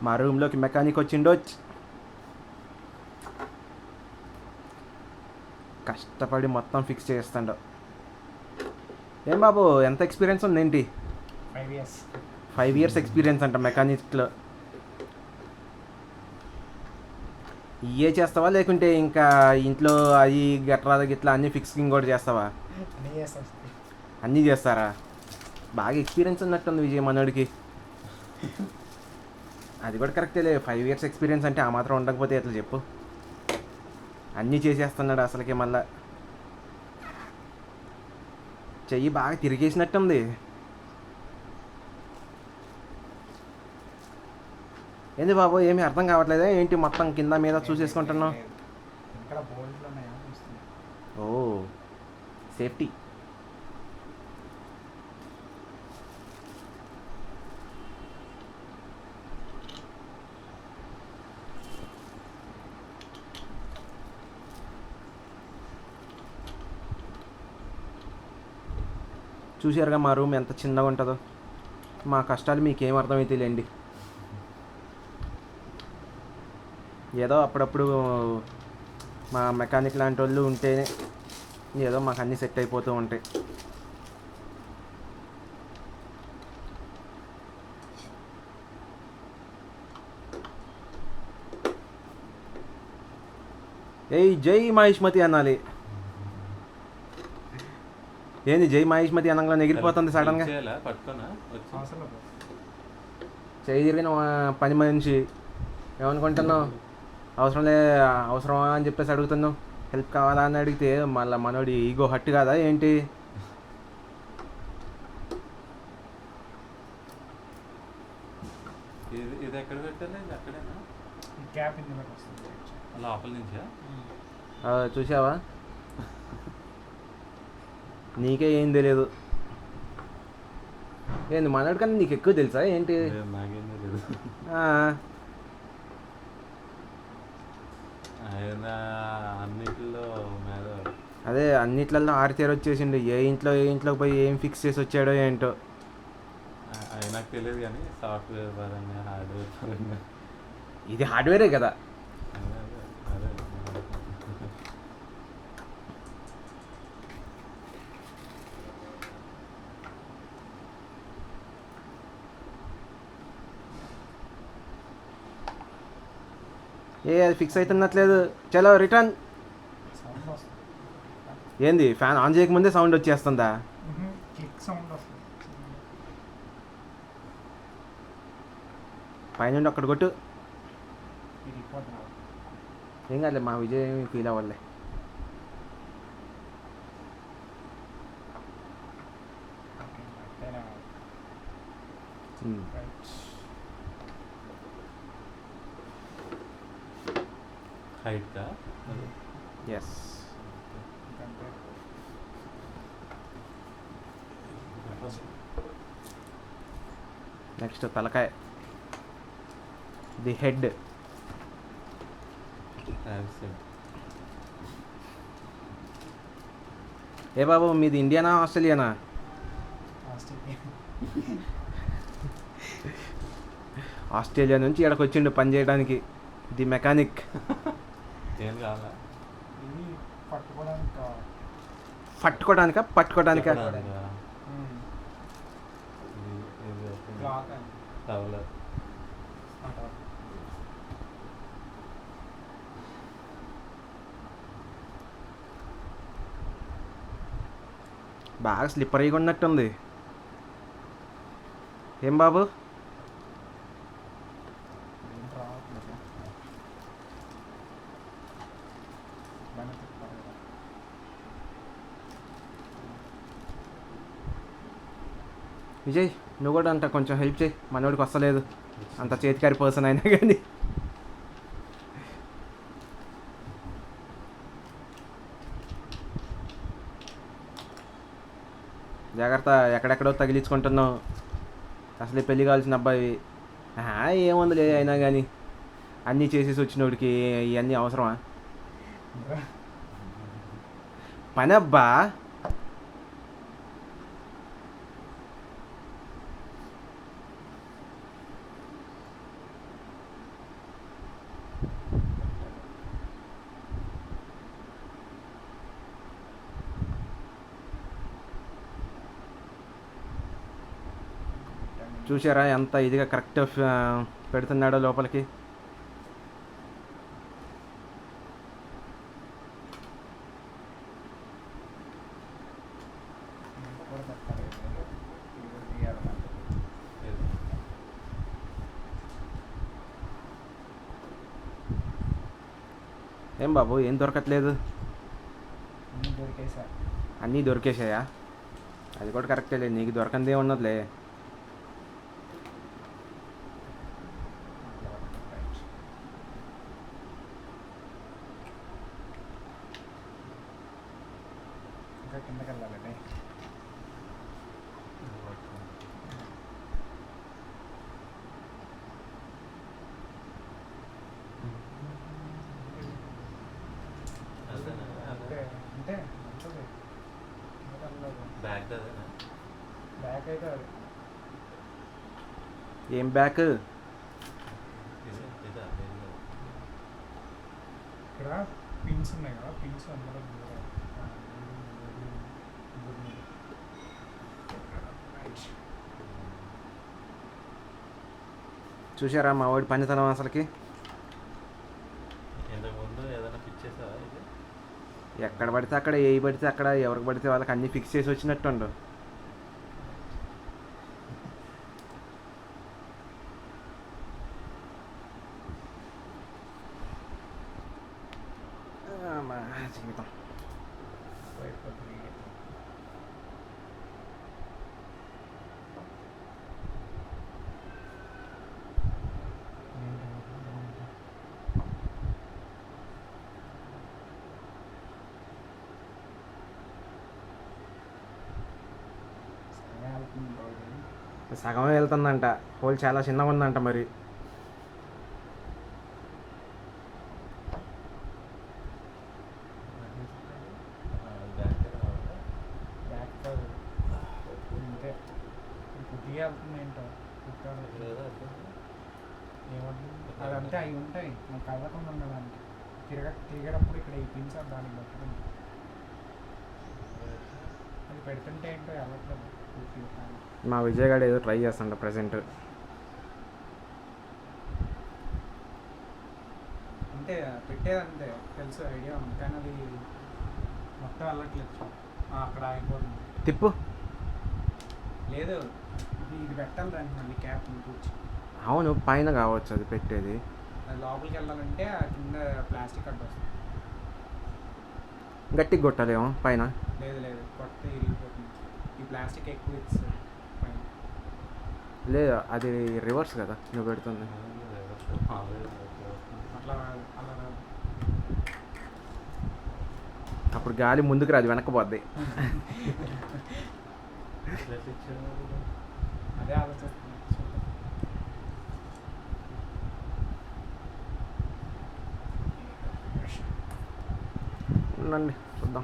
మా రూమ్లోకి మెకానిక్ వచ్చిండో. కష్టపడి మొత్తం ఫిక్స్ చేస్తాడు. ఏం బాబు ఎంత ఎక్స్పీరియన్స్ ఉంది ఏంటి? 5 years. 5 years ఎక్స్పీరియన్స్ అంట మెకానిక్లో. ఇవే చేస్తావా లేకుంటే ఇంకా ఇంట్లో అవి గట్రా గిట్లా అన్నీ ఫిక్సింగ్ కూడా చేస్తావా? అన్నీ చేస్తాం. అన్నీ చేస్తారా? బాగా ఎక్స్పీరియన్స్ ఉన్నట్టుంది విజయ్ మనోడికి. అది కూడా కరెక్టే. 5 years ఎక్స్పీరియన్స్ అంటే ఆ మాత్రం ఉండకపోతే ఎట్లా చెప్పు. అన్నీ చేసేస్తున్నాడు అసలుకి. మళ్ళా చెయ్యి బాగా తిరిగేసినట్టుంది. ఏంది బాబు ఏమీ అర్థం కావట్లేదా ఏంటి? మొత్తం కింద మీద చూసేసుకుంటున్నావు. ఇక్కడ బోల్ట్లు ఉన్నాయా చూస్తున్నా. ఓ సేఫ్టీ. చూసారుగా మా రూమ్ ఎంత చిన్నగా ఉంటుందో. మా కష్టాలు మీకేం అర్థమైతేలేండి. ఏదో అప్పుడప్పుడు మా మెకానిక్ లాంటి వాళ్ళు ఉంటేనే ఏదో మాకు అన్నీ సెట్ అయిపోతూ ఉంటాయి. ఏయ్ జై మహేష్మతి అనాలి. ఏంది జై మహేష్మతి అనగా ఎగిరిపోతుంది సడన్గా. అవసరం లేదు. చేయి తిరిగిన పని మనిషి ఏమనుకుంటున్నావు? అవసరమా అని చెప్పేసి అడుగుతున్నావు. హెల్ప్ కావాలా అని అడిగితే మళ్ళీ మనోడి ఈగో హట్ కాదా ఏంటి? ఇది ఎక్కడ పెట్టాలి? ఇది అక్కడేనా? ఈ క్యాప్ ఇందులో వస్తుంది లోపల నుంచా? చూసావా? నీకే ఏం తెలియదు. ఏంది మనోడి కన్నా నీకు ఎక్కువ తెలుసా ఏంటి? నాకేం తెలియదు. ఆయన అన్నిటిలో మీద అదే అన్నిట్లలో ఆరితేరు వచ్చేసిండు. ఏ ఇంట్లోకి పోయి ఏం ఫిక్స్ చేసి వచ్చాడో ఏంటో. నాకు తెలియదు కానీ సాఫ్ట్వేర్ పరంగా హార్డ్వేర్ పరంగా. ఇది హార్డ్వేరే కదా. అదే అది ఫిక్స్ అవుతున్నట్లేదు. చలో రిటర్న్. సౌండ్ వస్తుంది. ఏంది ఫ్యాన్ ఆన్ చేయకముందే సౌండ్ వచ్చేస్తుందా? క్లిక్ సౌండ్ వస్తుంది. పైనుండి అక్కడ కొట్టు. విరిగిపోతున్నా. ఏం కాదులే, మా విజయ్ ఫీల్ అవ్వలే. Height yes. నెక్స్ట్ తలకాయ, ది హెడ్. ఏ బాబు మీది ఇండియానా ఆస్ట్రేలియానా? ఆస్ట్రేలియా నుంచి ఇక్కడికి వచ్చిండు పని చేయడానికి. The mechanic. ఏం కావాలా? పట్టుకోవడానికా? బాగా స్లిప్పరీగా ఉన్నట్టుంది. ఏం బాబు? విజయ్ నువ్వు కూడా అంట కొంచెం హెల్ప్ చేయి. మనోడికి వస్తలేదు అంత చేతికారి పర్సన్ అయినా కానీ. జాగ్రత్త, ఎక్కడెక్కడో తగిలించుకుంటున్నావు. అసలే పెళ్ళి కావాల్సిన అబ్బాయి. ఏముంది అయినా కానీ అన్నీ చేసేసి వచ్చినోడికి ఇవన్నీ అవసరమా? పని అబ్బా. చూసారా ఎంత ఇదిగా కరెక్ట్ పెడుతున్నాడో లోపలికి. ఇది కూడా పెట్టాలి ఇది కూడా తీయాలి నాకు. ఏం బాబు ఏం దొరకట్లేదు? అన్నీ దొరికేసా. అన్నీ దొరికేసాయా? అది కూడా కరెక్టే లేదు, నీకు దొరకందే ఉన్నదిలే. రైట్. ఇంకా కిందకి వెళ్ళాలండి. అంటే అంటే ఉంటుంది కిందకి వెళ్ళలేదు. బ్యాగ్ అదేనా? బ్యాక్ అయితే అది ఏం బ్యాక్? ఇదా ఇదా ఇక్కడ పిన్స్ ఉన్నాయి కదా, పిన్స్ అందులో దూరాలి. రైట్. చూసారా మా వాడి పనితనం అసలుకి? ఇంతకుముందు ఏదైనా ఫిక్స్ చేసావా ఇది? ఎక్కడ పడితే అక్కడ, ఏ పడితే అక్కడ, ఎవరికి పడితే వాళ్ళకి అన్నీ ఫిక్స్ చేసి వచ్చినట్టుండు. మా జీవితం. అయిపోతుంది. సరే వెళ్తుంది రోజు. సగమే వెళ్తుందంట, హోల్ చాలా చిన్నగా ఉందంట మరి. బ్యాగ్ రావాలా? బ్యాక్ కాదు అంతే. ఇప్పుడు వెళ్తుంది ఏంటో కుట్టాలి. లేదా అర్థం? ఏమంటుంది అదంటే అవి ఉంటాయి మనకు కదలకుండా ఉండడానికి. తిరిగేటప్పుడు ఇక్కడ ఈ పిన్స్ దానికి పట్టుకుంది. అది పెడుతుంటే ఏంటో వెళ్ళట్లేదు పూర్తిగా కానీ. మా విజయ్ గారు ఏదో ట్రై చేస్తాంట ప్రజెంట్. అంటే పెట్టేదంతే తెలుసు, ఐడియా ఉంది కానీ అది మొత్తం వెళ్ళట్లేదు. అక్కడ ఆగిపోతుంది. తిప్పు. లేదు ఇది పెట్టాలి దానికి మళ్ళీ క్యాప్ కూర్చి. అవును, పైన కావచ్చు అది పెట్టేది. అది లోపలికి వెళ్ళాలంటే ఆ కింద ప్లాస్టిక్ అడ్డు వస్తుంది. గట్టిగా కొట్టాలేమో పైన. లేదు లేదు కొడితే ఇరిగిపోతుంది. ఈ ప్లాస్టిక్ ఎక్కువ ఇస్తుంది పైన. లేదు అది రివర్స్ కదా నువ్వు పెడుతుంది. అట్లా రాదు, అలా రాదు. అప్పుడు గాలి ముందుకు రాదు, వెనక్కి పోద్ది. ఎట్లా ఫిక్స్ చేయడం? అదే ఆలోచిస్తున్నాను. ఉండండి చూద్దాం.